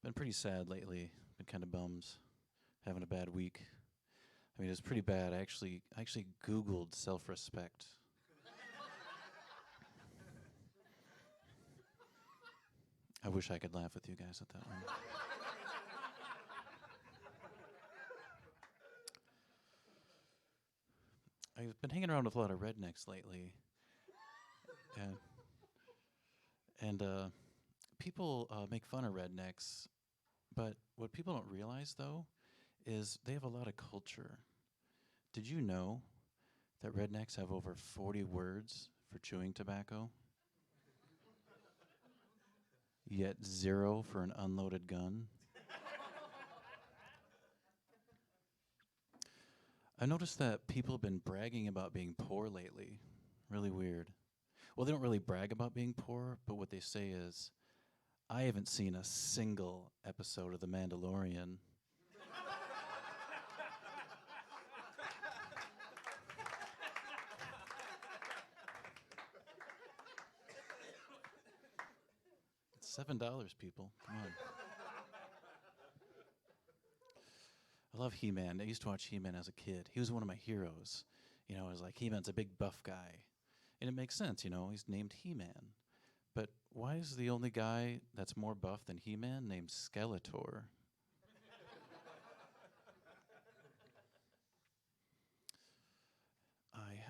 Been pretty sad lately. Been kind of bummed. Having a bad week. I mean, it was pretty bad. I actually Googled self-respect. I wish I could laugh with you guys at that one. I've been hanging around with a lot of rednecks lately, and and people make fun of rednecks, but what people don't realize though is they have a lot of culture. Did you know that rednecks have over 40 words for chewing tobacco, yet zero for an unloaded gun? I noticed that people have been bragging about being poor lately. Really weird. Well, they don't really brag about being poor, but what they say is, I haven't seen a single episode of The Mandalorian. It's $7, people. Come on. I love He-Man. I used to watch He-Man as a kid. He was one of my heroes. I was like, He-Man's a big buff guy. And it makes sense, he's named He-Man. But why is the only guy that's more buff than He-Man named Skeletor?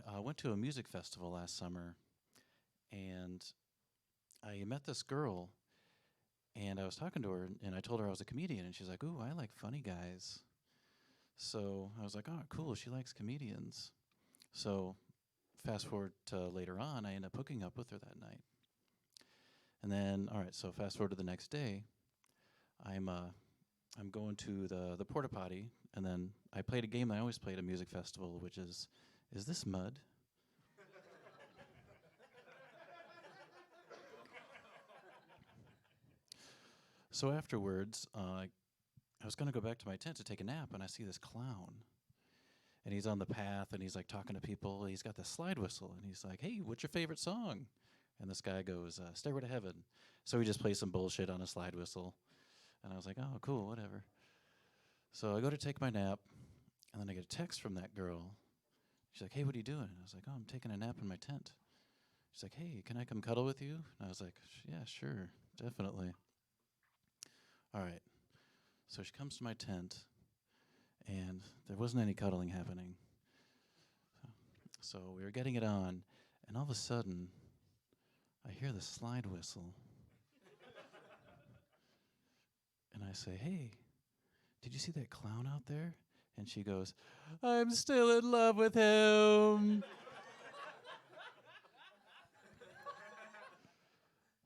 I went to a music festival last summer, and I met this girl, and I was talking to her, and I told her I was a comedian, and she's like, "Ooh, I like funny guys." So I was like, "Oh, cool, she likes comedians." So fast forward to later on, I end up hooking up with her that night. And then, all right, so fast forward to the next day, I'm going to the porta potty, and then I played a game I always play at a music festival, which is this mud? So afterwards, I was going to go back to my tent to take a nap, and I see this clown. And he's on the path, and he's like talking to people. He's got this slide whistle, and he's like, "Hey, what's your favorite song?" And this guy goes, "Stairway to Heaven." So he just plays some bullshit on a slide whistle. And I was like, "Oh, cool, whatever." So I go to take my nap, and then I get a text from that girl. She's like, "Hey, what are you doing?" And I was like, "Oh, I'm taking a nap in my tent." She's like, "Hey, can I come cuddle with you?" And I was like, "Yeah, sure, definitely." All right. So she comes to my tent, and there wasn't any cuddling happening. So we were getting it on, and all of a sudden, I hear the slide whistle. And I say, "Hey, did you see that clown out there?" And she goes, "I'm still in love with him."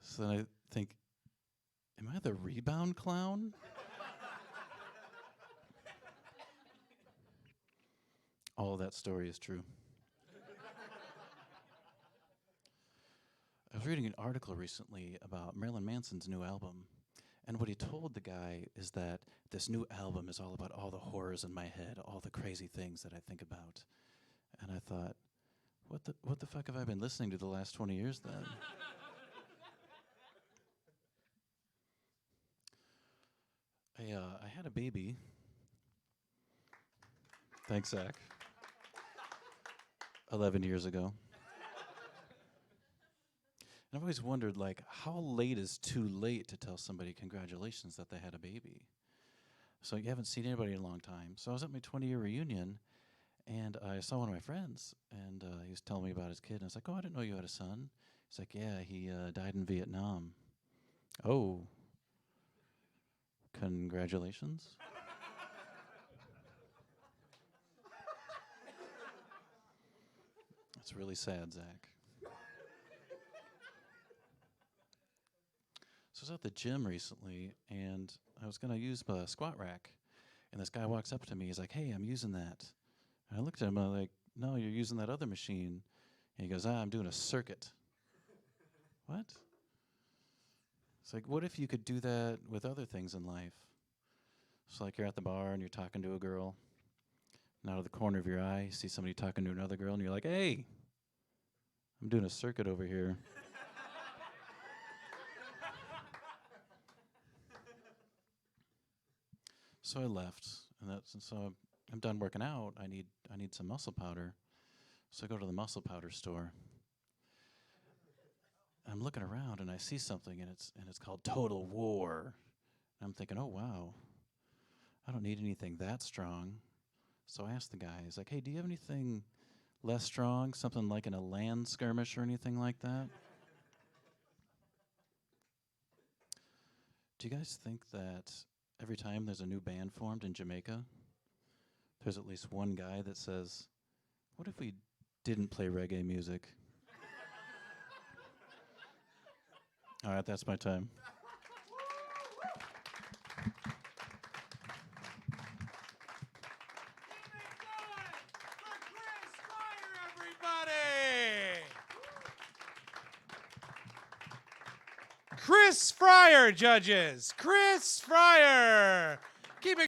So then I think, am I the rebound clown? All of that story is true. I was reading an article recently about Marilyn Manson's new album. And what he told the guy is that this new album is all about all the horrors in my head, all the crazy things that I think about. And I thought, what the fuck have I been listening to the last 20 years then? I had a baby. Thanks, Zach. 11 years ago. And I've always wondered, like, how late is too late to tell somebody congratulations that they had a baby? So you haven't seen anybody in a long time. So I was at my 20-year reunion, and I saw one of my friends, and he was telling me about his kid. And I was like, "Oh, I didn't know you had a son." He's like, "Yeah, he died in Vietnam." Oh, congratulations. That's really sad, Zach. So I was at the gym recently, and I was going to use the squat rack. And this guy walks up to me. He's like, "Hey, I'm using that." And I looked at him, and I'm like, "No, you're using that other machine." And he goes, "I'm doing a circuit." What? It's like, what if you could do that with other things in life? It's like you're at the bar and you're talking to a girl, and out of the corner of your eye, you see somebody talking to another girl, and you're like, "Hey, I'm doing a circuit over here." So I left, and so I'm done working out. I need some muscle powder. So I go to the muscle powder store. I'm looking around and I see something, and it's called Total War. And I'm thinking, oh wow, I don't need anything that strong. So I asked the guy, he's like, hey, do you have anything less strong, something like in a land skirmish or anything like that? Do you guys think that every time there's a new band formed in Jamaica, there's at least one guy that says, what if we didn't play reggae music? All right, that's my time. Chris Freier, judges. Chris Freier.